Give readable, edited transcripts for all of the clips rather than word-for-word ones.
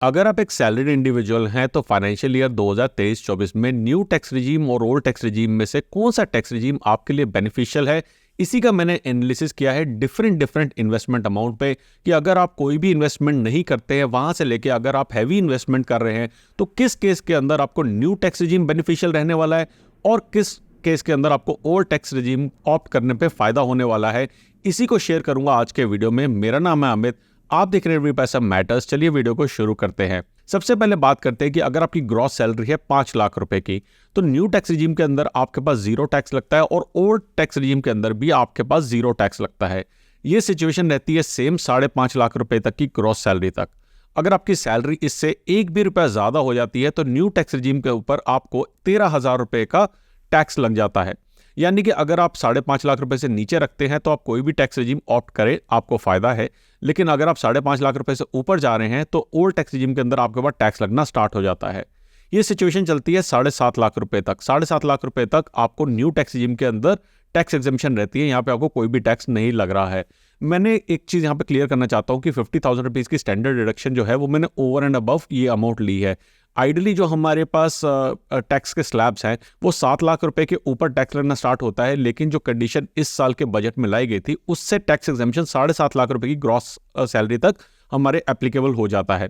अगर आप एक सैलरीड इंडिविजुअल हैं तो फाइनेंशियल ईयर 2023-24 में न्यू टैक्स रिजीम और ओल्ड टैक्स रिजीम में से कौन सा टैक्स रिजीम आपके लिए बेनिफिशियल है, इसी का मैंने एनालिसिस किया है डिफरेंट इन्वेस्टमेंट अमाउंट पे कि अगर आप कोई भी इन्वेस्टमेंट नहीं करते हैं वहां से लेके अगर आप हैवी इन्वेस्टमेंट कर रहे हैं तो किस केस के अंदर आपको न्यू टैक्स रिजीम बेनिफिशियल रहने वाला है और किस केस के अंदर आपको ओल्ड टैक्स रिजीम ऑप्ट करने पे फायदा होने वाला है। इसी को शेयर करूंगा आज के वीडियो में। मेरा नाम है अमित, आप देख रहे हैं पैसा मैटर्स। चलिए वीडियो को शुरू करते हैं। सबसे पहले बात करते हैं कि अगर आपकी ग्रॉस सैलरी है 5 लाख रुपए की तो न्यू टैक्स रिजीम के अंदर आपके पास जीरो टैक्स लगता है और ओल्ड टैक्स रिजीम के अंदर भी आपके पास जीरो टैक्स लगता है। ये सिचुएशन रहती है सेम 5.5 लाख रुपए तक की ग्रॉस सैलरी तक। अगर आपकी सैलरी इससे एक भी रुपया ज्यादा हो जाती है तो न्यू टैक्स रिजीम के ऊपर आपको 13,000 रुपए का टैक्स लग जाता है। यानी कि अगर आप 5.5 लाख रुपए से नीचे रखते हैं तो आप कोई भी टैक्स रिजीम ऑप्ट करें, आपको फायदा है। लेकिन अगर आप 5.5 लाख रुपए से ऊपर जा रहे हैं तो ओल्ड टैक्स रिजीम के अंदर आपके पास टैक्स लगना स्टार्ट हो जाता है। ये सिचुएशन चलती है 7.5 लाख रुपए तक। 7.5 लाख रुपए तक आपको न्यू टैक्स रिजीम के अंदर टैक्स एग्जेम्पशन रहती है। यहाँ पे आपको कोई भी टैक्स नहीं लग रहा है। मैंने एक चीज यहाँ पे क्लियर करना चाहता हूँ कि 50,000 रुपीज की स्टैंडर्ड डिडक्शन जो है वो मैंने ओवर एंड अबव ये अमाउंट ली है। आइडली जो हमारे पास टैक्स के स्लैब्स हैं वो 7 लाख रुपए के ऊपर टैक्स लगना स्टार्ट होता है, लेकिन जो कंडीशन इस साल के बजट में लाई गई थी उससे टैक्स एग्जेम्पशन 7.5 लाख रुपए की ग्रॉस सैलरी तक हमारे एप्लीकेबल हो जाता है।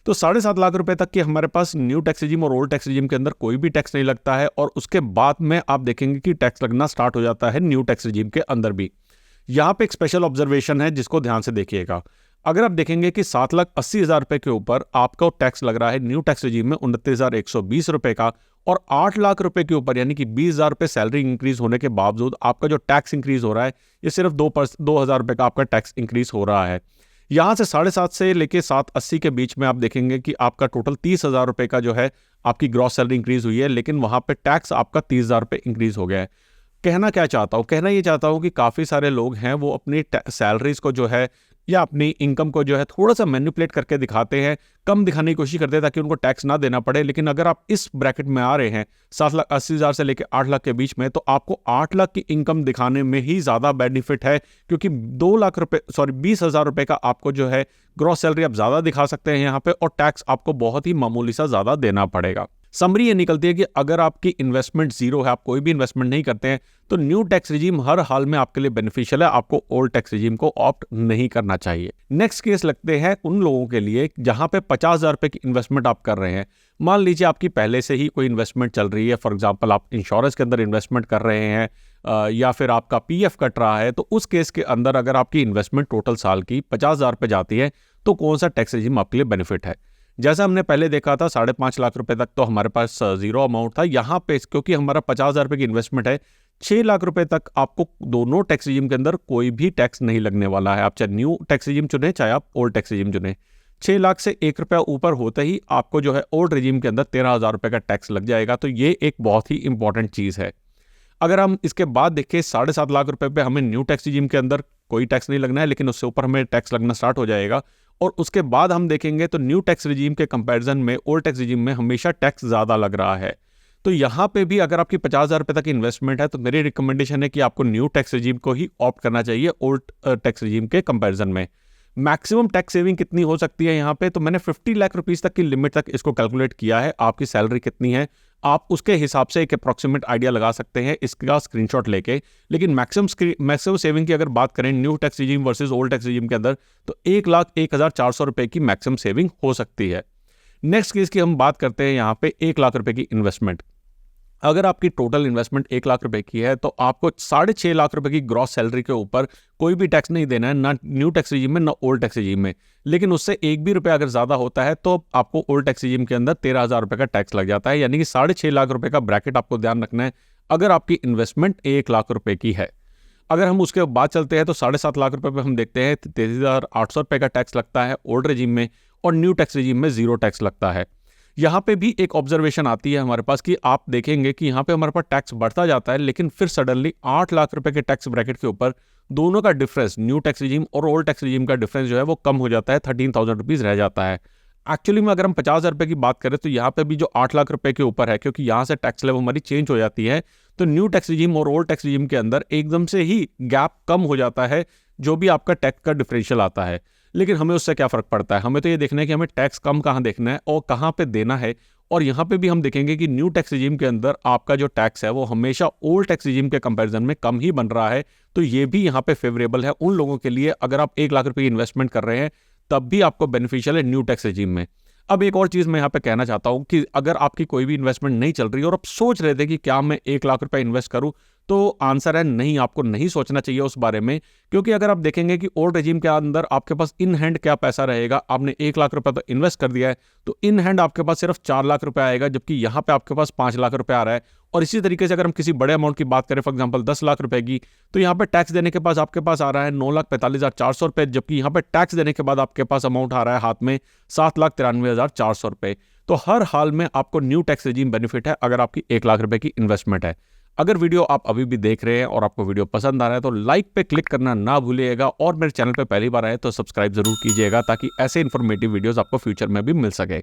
तो 7.5 लाख रुपए तक के हमारे पास न्यू टैक्स रिजीम और ओल्ड टैक्स रिजीम के अंदर कोई भी टैक्स नहीं लगता है और उसके बाद में आप देखेंगे कि टैक्स लगना स्टार्ट हो जाता है न्यू टैक्स रिजीम के अंदर भी। यहाँ पे एक स्पेशल ऑब्जर्वेशन है जिसको ध्यान से देखिएगा। अगर आप देखेंगे कि 7,80,000 रुपए के ऊपर आपका टैक्स लग रहा है न्यू टैक्स रिजीम में 29,120 रुपए का और 8 लाख रुपए के ऊपर यानी कि 20,000 रुपए सैलरी इंक्रीज होने के बावजूद आपका जो टैक्स इंक्रीज हो रहा है ये सिर्फ 2,000 रुपए का आपका टैक्स इंक्रीज हो रहा है। यहाँ से 7.5 से लेके 780 के बीच में आप देखेंगे कि आपका टोटल 30,000 रुपए का जो है आपकी ग्रॉस सैलरी इंक्रीज हुई है, लेकिन वहां पे टैक्स आपका 30,000 रुपए इंक्रीज हो गया है। कहना क्या चाहता हूँ, कहना ये चाहता हूँ कि काफी सारे लोग हैं वो अपनी सैलरीज को जो है या अपनी इनकम को जो है थोड़ा सा मैनिपुलेट करके दिखाते हैं, कम दिखाने की कोशिश करते हैं ताकि उनको टैक्स ना देना पड़े। लेकिन अगर आप इस ब्रैकेट में आ रहे हैं 7,80,000 से लेकर 8 लाख के बीच में तो आपको 8 लाख की इनकम दिखाने में ही ज्यादा बेनिफिट है, क्योंकि 20,000 रुपए का आपको जो है ग्रॉस सैलरी आप ज्यादा दिखा सकते हैं यहाँ पे और टैक्स आपको बहुत ही मामूली सा ज्यादा देना पड़ेगा। समरी ये निकलती है कि अगर आपकी इन्वेस्टमेंट जीरो है, आप कोई भी इन्वेस्टमेंट नहीं करते हैं तो न्यू टैक्स रिजीम हर हाल में आपके लिए बेनिफिशियल है, आपको ओल्ड टैक्स रिजीम को ऑप्ट नहीं करना चाहिए। नेक्स्ट केस लगते हैं उन लोगों के लिए जहां पे 50,000 रुपए की इन्वेस्टमेंट आप कर रहे हैं। मान लीजिए आपकी पहले से ही कोई इन्वेस्टमेंट चल रही है, फॉर एग्जाम्पल आप इंश्योरेंस के अंदर इन्वेस्टमेंट कर रहे हैं या फिर आपका PF कट रहा है, तो उस केस के अंदर अगर आपकी इन्वेस्टमेंट टोटल साल की 50,000 पे जाती है तो कौन सा टैक्स रिजीम आपके लिए बेनिफिट है। जैसा हमने पहले देखा था 5.5 लाख रुपए तक तो हमारे पास जीरो अमाउंट था। यहाँ पे क्योंकि हमारा 50,000 रुपए की इन्वेस्टमेंट है, 6 लाख रुपए तक आपको दोनों टैक्स रिजीम के अंदर कोई भी टैक्स नहीं लगने वाला है। आप चाहे न्यू टैक्स रिजीम चुने चाहे आप ओल्ड टैक्स रिजीम चुने, 6 लाख से 1 रुपया ऊपर होते ही आपको जो है ओल्ड रिजीम के अंदर 13,000 रुपए का टैक्स लग जाएगा। तो ये एक बहुत ही इंपॉर्टेंट चीज है। अगर हम इसके बाद देखें 7.5 लाख रुपए पे हमें न्यू टैक्स रिजीम के अंदर कोई टैक्स नहीं लगना है, लेकिन उससे ऊपर हमें टैक्स लगना स्टार्ट हो जाएगा। और उसके बाद हम देखेंगे तो न्यू टैक्स रिजीम के कंपैरिजन में ओल्ड टैक्स रिजीम में हमेशा टैक्स ज्यादा लग रहा है। तो यहाँ पे भी अगर आपकी 50,000 रुपए तक इन्वेस्टमेंट है तो मेरी रिकमेंडेशन है कि आपको न्यू टैक्स रिजीम को ही ऑप्ट करना चाहिए ओल्ड टैक्स रिजीम के कंपैरिजन में। मैक्सिमम टैक्स सेविंग कितनी हो सकती है यहाँ पे, तो मैंने 50 लाख रुपीज तक की लिमिट तक इसको कैलकुलेट किया है। आपकी सैलरी कितनी है आप उसके हिसाब से एक अप्रॉक्सीमेट आइडिया लगा सकते हैं इसका स्क्रीनशॉट लेके। लेकिन मैक्सिमम सेविंग की अगर बात करें new tax regime versus old tax regime के अंदर तो 1,01,400 रुपए की मैक्सिमम सेविंग हो सकती है। नेक्स्ट केस की हम बात करते हैं यहाँ पे 1 लाख रुपए की इन्वेस्टमेंट। अगर आपकी टोटल इन्वेस्टमेंट 1 लाख रुपए की है तो आपको 6.5 लाख रुपए की ग्रॉस सैलरी के ऊपर कोई भी टैक्स नहीं देना है, ना न्यू टैक्स रिजीम में ना ओल्ड टैक्स रिजीम में। लेकिन उससे एक भी रुपया अगर ज्यादा होता है तो आपको ओल्ड टैक्स रिजीम के अंदर 13,000 रुपए का टैक्स लग जाता है। यानी कि 6.5 लाख रुपए का ब्रैकेट आपको ध्यान रखना है अगर आपकी इन्वेस्टमेंट 1 लाख रुपए की है। अगर हम उसके बाद चलते हैं तो 7.5 लाख रुपए पे हम देखते हैं 33,800 रुपए का टैक्स लगता है ओल्ड रिजीम में और न्यू टैक्स रिजीम में जीरो टैक्स लगता है। यहाँ पे भी एक ऑब्जर्वेशन आती है हमारे पास कि आप देखेंगे कि यहाँ पे हमारे पास टैक्स बढ़ता जाता है, लेकिन फिर सडनली 8 लाख रुपए के टैक्स ब्रैकेट के ऊपर दोनों का डिफरेंस, न्यू टैक्स रिजीम और ओल्ड टैक्स रिजीम का डिफरेंस जो है वो कम हो जाता है, 13,000 रुपीज रह जाता है। एक्चुअली में अगर हम 50,000 रुपए की बात करें तो यहाँ पे भी जो 8 लाख रुपए के ऊपर है, क्योंकि यहाँ से टैक्स लेवल हमारी चेंज हो जाती है, तो न्यू टैक्स रिजीम और ओल्ड टैक्स रिजीम के अंदर एकदम से ही गैप कम हो जाता है जो भी आपका टैक्स का डिफरेंशियल आता है। लेकिन हमें उससे क्या फ़र्क पड़ता है, हमें तो ये देखना है कि हमें टैक्स कम कहाँ देखना है और कहाँ पे देना है। और यहाँ पे भी हम देखेंगे कि न्यू टैक्स रिजीम के अंदर आपका जो टैक्स है वो हमेशा ओल्ड टैक्स रिजीम के कंपैरिजन में कम ही बन रहा है। तो ये भी यहाँ पे फेवरेबल है उन लोगों के लिए, अगर आप 1 लाख रुपए की इन्वेस्टमेंट कर रहे हैं तब भी आपको बेनिफिशियल है न्यू टैक्स रिजीम में। अब एक और चीज़ मैं यहाँ पे कहना चाहता हूँ कि अगर आपकी कोई भी इन्वेस्टमेंट नहीं चल रही और आप सोच रहे थे कि क्या मैं 1 लाख रुपए इन्वेस्ट करूँ, तो आंसर है नहीं, आपको नहीं सोचना चाहिए उस बारे में। क्योंकि अगर आप देखेंगे कि ओल्ड रेजिम के अंदर आपके पास इन हैंड क्या पैसा रहेगा, आपने 1 लाख रुपए तो इन्वेस्ट कर दिया है, तो इन हैंड आपके पास सिर्फ 4 लाख रुपए आएगा, जबकि यहाँ पे आपके पास 5 लाख रुपए आ रहा है। और इसी तरीके से अगर हम किसी बड़े अमाउंट की बात करें, फॉर एग्जांपल 10 लाख रुपए की, तो यहाँ पे टैक्स देने के बाद आपके पास आ रहा है 9,45,400 रुपए, जबकि यहाँ पे टैक्स देने के बाद आपके पास अमाउंट आ रहा है हाथ में 7,93,400 रुपए। तो हर हाल में आपको न्यू टैक्स रेजिम बेनिफिट है अगर आपकी 1 लाख रुपए की इन्वेस्टमेंट है। अगर वीडियो आप अभी भी देख रहे हैं और आपको वीडियो पसंद आ रहा है तो लाइक पे क्लिक करना ना भूलिएगा, और मेरे चैनल पे पहली बार आए तो सब्सक्राइब जरूर कीजिएगा ताकि ऐसे इन्फॉर्मेटिव वीडियोस आपको फ्यूचर में भी मिल सके।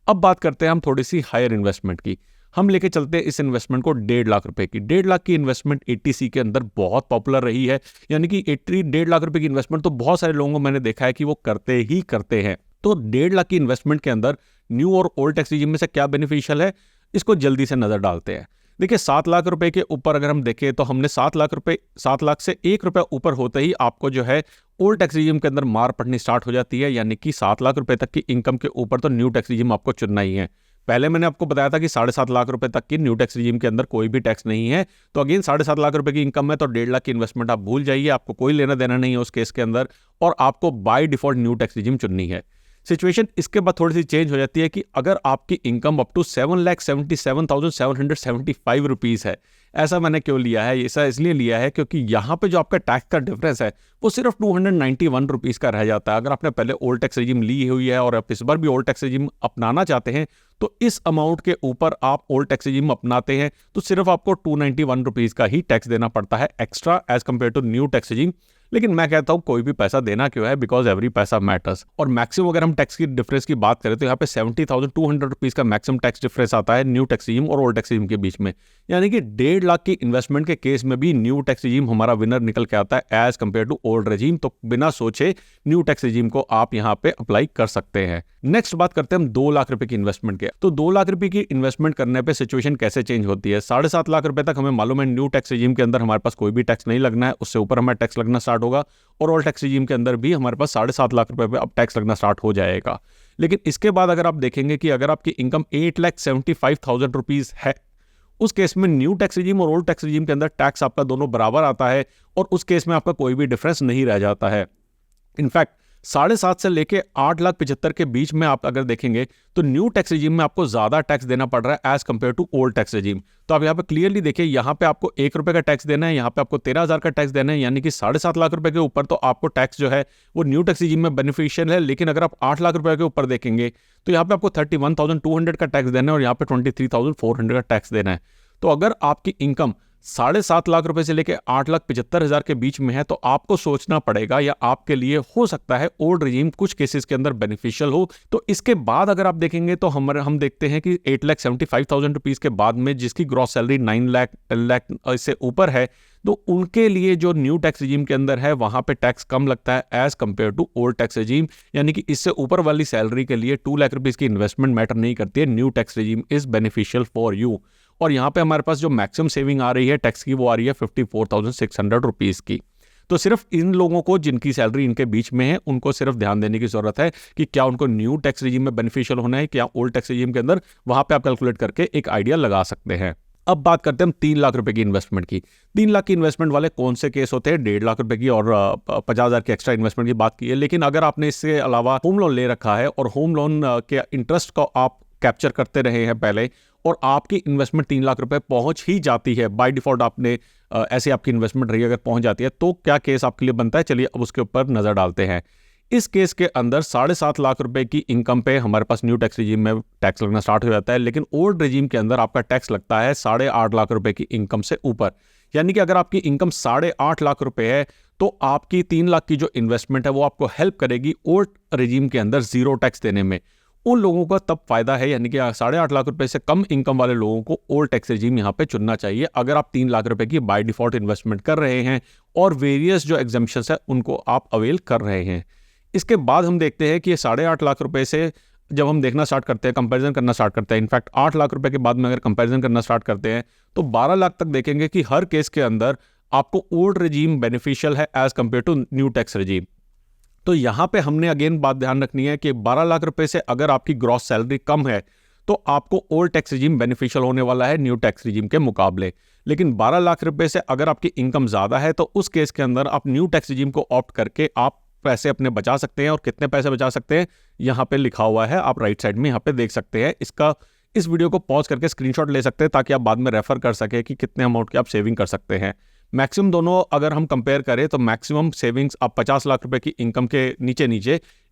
अब बात करते हैं हम थोड़ी सी हायर इन्वेस्टमेंट की। हम लेके चलते हैं इस इन्वेस्टमेंट को 1.5 लाख रुपए की। 1.5 लाख की इन्वेस्टमेंट 80C के अंदर बहुत पॉपुलर रही है, यानी कि 1.5 लाख रुपए की इन्वेस्टमेंट तो बहुत सारे लोगों को मैंने देखा है कि वो करते ही करते हैं। तो 1.5 लाख की इन्वेस्टमेंट के अंदर न्यू और ओल्ड टैक्स रेजिम में से क्या बेनिफिशियल है, इसको जल्दी से नजर डालते हैं। देखिए 7 लाख रुपए के ऊपर अगर हम देखें तो हमने 7 लाख से 1 रुपया ऊपर होते ही आपको जो है ओल्ड टैक्स रेजिम के अंदर मार पड़नी स्टार्ट हो जाती है, यानी कि 7 लाख रुपए तक की इनकम के ऊपर तो न्यू टैक्स रेजिम आपको चुनना ही है। पहले मैंने आपको बताया था कि 7.5 लाख रुपए तक की न्यू टैक्स रेजिम के अंदर कोई भी टैक्स नहीं है, तो अगेन 7.5 लाख रुपए की इनकम है तो 1.5 लाख की इन्वेस्टमेंट आप भूल जाइए, आपको कोई लेना देना नहीं है उस केस के अंदर, और आपको by default new tax regime चुननी है। सिचुएशन इसके बाद थोड़ी सी चेंज हो जाती है कि अगर आपकी इनकम अप टू 7,77,775 रुपीज़ है। ऐसा मैंने क्यों लिया है, ऐसा इसलिए लिया है क्योंकि यहाँ पे जो आपका टैक्स का डिफरेंस है वो सिर्फ 291 रुपीज़ का रह जाता है। अगर आपने पहले ओल्ड टैक्स रेजिम ली हुई है और आप इस बार भी ओल्ड टैक्स रेजिम अपनाना चाहते हैं, तो इस अमाउंट के ऊपर आप ओल्ड टैक्स रेजिम अपनाते हैं तो सिर्फ आपको 291 रुपीज़ का ही टैक्स देना पड़ता है extra as compare to new tax regime. लेकिन मैं कहता हूं कोई भी पैसा देना क्यों है, बिकॉज एवरी पैसा मैटर्स। और मैक्सिमम अगर हम टैक्स की डिफरेंस की बात करें तो यहाँ पे 70,200 रुपीज़ का मैक्सिमम टैक्स डिफरेंस आता है न्यू टैक्स रेजिम और ओल्ड टैक्स रेजिम के बीच में। यानी कि 1.5 लाख की इन्वेस्टमेंट के केस में भी न्यू टैक्स रेजिम हमारा विनर निकल के आता है as compare to old regime. तो बिना सोचे न्यू टैक्स रेजिम को आप यहाँ पे अप्लाई कर सकते हैं। नेक्स्ट बात करते हैं हम 2 लाख रुपए की इन्वेस्टमेंट के। तो 2 लाख रुपए की इन्वेस्टमेंट करने पे सिचुएशन कैसे चेंज होती है। 7.5 लाख रुपए तक हमें मालूम है न्यू टैक्स रेजिम के अंदर हमारे पास कोई भी टैक्स नहीं लगना है, उससे ऊपर हमारा टैक्स लगना स्टार्ट होगा, और ओल्ड टैक्स रेजिम के अंदर भी हमारे पास 7.5 लाख रुपए पे अब टैक्स लगना स्टार्ट हो जाएगा। लेकिन इसके बाद अगर आप देखेंगे कि अगर आपकी इनकम 8,75,000 रुपीज़ है, उस केस में न्यू टैक्स रेजिम और ओल्ड टैक्स रेजिम के अंदर टैक्स आपका दोनों बराबर आता है, और उस केस में आपका कोई भी डिफरेंस नहीं रह जाता है। इनफैक्ट 7.5 से लेके 8,75,000 के बीच में आप अगर देखेंगे तो न्यू टैक्स रेजिम में आपको ज्यादा टैक्स देना पड़ रहा है as compare to old tax regime. तो आप यहाँ पे क्लियरली देखिए, यहाँ पे आपको 1 रुपए का टैक्स देना है, यहाँ पे आपको 13,000 का टैक्स देना है, यानी कि 7.5 लाख रुपए के ऊपर तो आपको टैक्स जो है वो न्यू टैक्स रेजिम में बेनिफिशियल है। लेकिन अगर आप 8 लाख रुपए के ऊपर देखेंगे तो यहाँ पे आपको 31,200 का टैक्स देना है और यहाँ पे 23,400 का टैक्स देना है। तो अगर आपकी इनकम 7.5 लाख रुपए से लेकर 8,75,000 के बीच में है तो आपको सोचना पड़ेगा, या आपके लिए हो सकता है ओल्ड रेजिम कुछ केसेस के अंदर बेनिफिशियल हो। तो इसके बाद अगर आप देखेंगे तो हम देखते हैं कि 8,75,000 रुपीज़ के बाद में जिसकी ग्रॉस सैलरी 9 लाख 10 लाख इससे ऊपर है, तो उनके लिए जो न्यू टैक्स रेजिम के अंदर है वहां पे टैक्स कम लगता है as compare to old tax regime. यानी कि इससे ऊपर वाली सैलरी के लिए 2 लाख रुपीज़ की इन्वेस्टमेंट मैटर नहीं करती है, new tax regime is beneficial for you. और यहाँ पे हमारे पास जो मैक्सिमम सेविंग आ रही है टैक्स की वो आ रही है 54,600 रुपीज़ की। तो सिर्फ इन लोगों को जिनकी सैलरी इनके बीच में है उनको सिर्फ ध्यान देने की जरूरत है कि क्या उनको न्यू टैक्स रेजिम में बेनिफिशियल होना है, क्या ओल्ड टैक्स रेजिम के अंदर, वहां पे आप कैलकुलेट करके एक आइडिया लगा सकते हैं। अब बात करते हैं हम 3 लाख रुपए की इन्वेस्टमेंट की। 3 लाख की इन्वेस्टमेंट वाले कौन से केस होते हैं। 1.5 लाख रुपए की और 50,000 की एक्स्ट्रा इन्वेस्टमेंट की बात की है। लेकिन अगर आपने इससे अलावा होम लोन ले रखा है और होम लोन के इंटरेस्ट को आप कैप्चर करते रहे हैं पहले, और आपकी इन्वेस्टमेंट 3 लाख रुपए पहुंच ही जाती है बाय डिफॉल्ट, आपने ऐसे आपकी इन्वेस्टमेंट रही अगर पहुंच जाती है, तो क्या केस आपके लिए बनता है। चलिए अब उसके ऊपर नजर डालते हैं। इस केस के अंदर 7.5 लाख रुपए की इनकम पे हमारे पास न्यू टैक्स रेजिम में टैक्स लगना स्टार्ट हो जाता है, लेकिन ओल्ड रेजिम के अंदर आपका टैक्स लगता है 8.5 लाख रुपए की इनकम से ऊपर। यानी कि अगर आपकी इनकम 8.5 लाख रुपए है तो आपकी 3 लाख की जो इन्वेस्टमेंट है वो आपको हेल्प करेगी ओल्ड रेजिम के अंदर जीरो टैक्स देने में। उन लोगों का तब फायदा है, यानी कि 8.5 लाख रुपए से कम इनकम वाले लोगों को ओल्ड टैक्स रेजिम यहाँ पे चुनना चाहिए। अगर आप 3 लाख रुपए की बाय डिफॉल्ट इन्वेस्टमेंट कर रहे हैं और वेरियस जो एग्जम्पशंस है उनको आप अवेल कर रहे हैं। इसके बाद हम देखते हैं कि ये 8.5 लाख रुपए से जब हम देखना स्टार्ट करते हैं, कंपैरिजन करना स्टार्ट करते हैं, इनफैक्ट 8 लाख रुपए के बाद में अगर कंपैरिजन करना स्टार्ट करते हैं तो 12 लाख तक देखेंगे कि हर केस के अंदर आपको ओल्ड रेजीम बेनिफिशियल है as compare to new tax regime. तो यहाँ पे हमने अगेन बात ध्यान रखनी है कि 12 लाख रुपए से अगर आपकी ग्रॉस सैलरी कम है तो आपको ओल्ड टैक्स रिजीम बेनिफिशियल होने वाला है न्यू टैक्स रिजीम के मुकाबले। लेकिन 12 लाख रुपए से अगर आपकी इनकम ज़्यादा है तो उस केस के अंदर आप न्यू टैक्स रिजीम को ऑप्ट करके आप पैसे अपने बचा सकते हैं। और कितने पैसे बचा सकते हैं यहाँ पे लिखा हुआ है, आप राइट साइड में यहाँ पे देख सकते हैं। इस वीडियो को पॉज करके स्क्रीनशॉट ले सकते हैं ताकि आप बाद में रेफर कर सके कि कितने अमाउंट की आप सेविंग कर सकते हैं। मैक्सिमम दोनों अगर हम कंपेयर करें तो मैक्सिमम सेविंग्स आप 50 लाख रुपए की इनकम के नीचे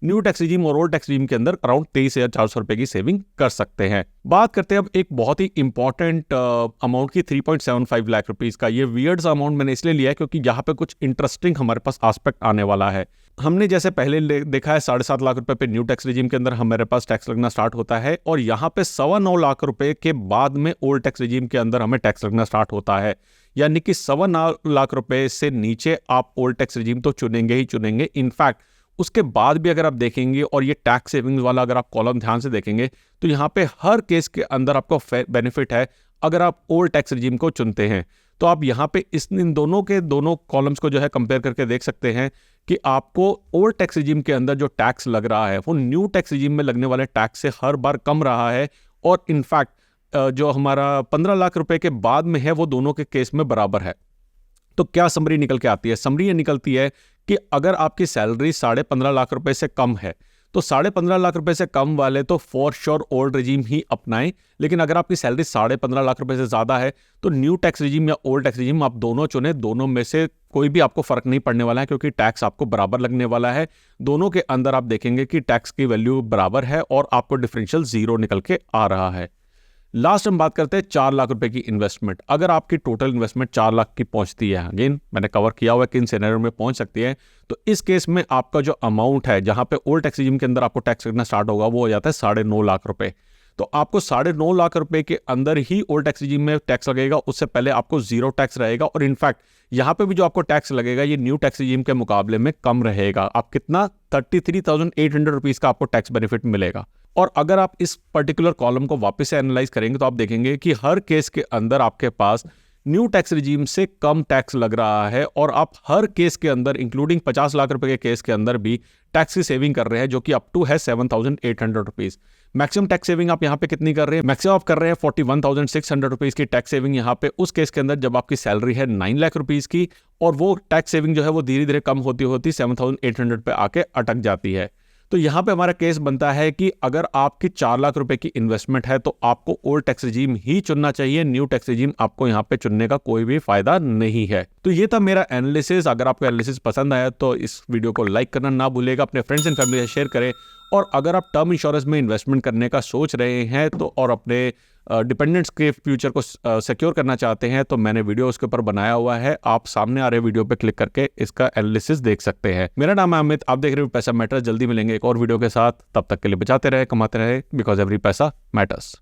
न्यू टैक्स रिजीम और ओल्ड टैक्स रिजीम के अंदर अराउंड 23,400 रुपए की सेविंग कर सकते हैं। बात करते हैं अब एक बहुत ही इंपॉर्टेंट अमाउंट की 3.75 लाख रुपीज का। ये वियर्ड सा अमाउंट मैंने इसलिए लिया है क्योंकि यहाँ पे कुछ इंटरेस्टिंग हमारे पास एस्पेक्ट आने वाला है। हमने जैसे पहले देखा है 7.5 लाख रुपए पे न्यू टैक्स रिजीम के अंदर हमारे पास टैक्स लगना स्टार्ट होता है और यहाँ पे 9.25 लाख रुपए के बाद में ओल्ड टैक्स रिजीम के अंदर हमें टैक्स लगना स्टार्ट होता है। यानी कि 9.25 लाख रुपए से नीचे आप ओल्ड टैक्स रिजीम तो चुनेंगे ही चुनेंगे। इनफैक्ट उसके बाद भी अगर आप देखेंगे और ये टैक्स सेविंग्स वाला अगर आप कॉलम ध्यान से देखेंगे तो यहाँ पे हर केस के अंदर आपको बेनिफिट है अगर आप ओल्ड टैक्स रिजीम को चुनते हैं। तो आप यहाँ पे इन दोनों कॉलम्स को जो है कंपेयर करके देख सकते हैं कि आपको ओल्ड टैक्स रिजीम के अंदर जो टैक्स लग रहा है वो न्यू टैक्स रिजीम में लगने वाले टैक्स से हर बार कम रहा है। और इनफैक्ट जो हमारा 15 लाख रुपए के बाद में है वो दोनों के केस में बराबर है। तो क्या समरी निकल के आती है? समरी ये निकलती है कि अगर आपकी सैलरी 15.5 लाख रुपए से कम है तो 15.5 लाख रुपए से कम वाले तो फॉर श्योर ओल्ड रिजीम ही अपनाएं। लेकिन अगर आपकी सैलरी 15.5 लाख रुपए से ज्यादा है तो न्यू टैक्स रिजीम या ओल्ड टैक्स रिजीम आप दोनों चुने। दोनों में से कोई भी आपको फर्क नहीं पड़ने वाला है क्योंकि टैक्स आपको बराबर लगने वाला है। दोनों के अंदर आप देखेंगे कि टैक्स की वैल्यू बराबर है और आपको डिफरेंशियल 0 निकल के आ रहा है। लास्ट हम बात करते हैं 4 लाख रुपए की इन्वेस्टमेंट। अगर आपकी टोटल इन्वेस्टमेंट 4 लाख की पहुंचती है, अगेन मैंने कवर किया हुआ है किन सिनेरियो में पहुंच सकती है, तो इस केस में आपका जो अमाउंट है जहां पे ओल्ड टैक्स रिजीम के अंदर आपको टैक्स लगना स्टार्ट होगा वो हो जाता है 9.5 लाख रुपए। तो आपको 9.5 लाख रुपए के अंदर ही ओल्ड टैक्स रिजीम में टैक्स लगेगा, उससे पहले आपको 0 टैक्स रहेगा। और इनफैक्ट यहाँ पे भी जो आपको टैक्स लगेगा ये न्यू टैक्स रिजीम के मुकाबले में कम रहेगा। आप कितना 33,800 रुपीज का आपको टैक्स बेनिफिट मिलेगा। और अगर आप इस पर्टिकुलर कॉलम को वापस से एनालाइज करेंगे तो आप देखेंगे कि हर केस के अंदर आपके पास न्यू टैक्स रिजीम से कम टैक्स लग रहा है और आप हर केस के अंदर इंक्लूडिंग 50 लाख रुपए के केस के अंदर भी टैक्स की सेविंग कर रहे हैं जो कि अप टू है 7,800 रुपीज। मैक्सिमम टैक्स सेविंग आप यहाँ पे कितनी कर रहे हैं? मैक्सिमम आप कर रहे हैं 41,600 रुपीज की टैक्स सेविंग यहाँ पे उस केस के अंदर जब आपकी सैलरी है 9 लाख रुपीज की। और वो टैक्स सेविंग जो है वो धीरे धीरे कम होती होती 7,800 पे आके अटक जाती है। तो यहाँ पे हमारा केस बनता है कि अगर आपकी 4 लाख रुपए की इन्वेस्टमेंट है तो आपको ओल्ड टैक्स रिजीम ही चुनना चाहिए। न्यू टैक्स रिजीम आपको यहाँ पे चुनने का कोई भी फायदा नहीं है। तो ये था मेरा एनालिसिस। अगर आपको एनालिसिस पसंद आया तो इस वीडियो को लाइक करना ना भूलिएगा, अपने फ्रेंड्स एंड फैमिली से शेयर करें। और अगर आप टर्म इंश्योरेंस में इन्वेस्टमेंट करने का सोच रहे हैं तो और अपने डिपेंडेंट्स के फ्यूचर को सिक्योर करना चाहते हैं तो मैंने वीडियो उसके ऊपर बनाया हुआ है। आप सामने आ रहे वीडियो पे क्लिक करके इसका एनालिसिस देख सकते हैं। मेरा नाम है अमित, आप देख रहे हो पैसा मैटर्स। जल्दी मिलेंगे एक और वीडियो के साथ, तब तक के लिए बचाते रहे, कमाते रहे, बिकॉज एवरी पैसा मैटर्स।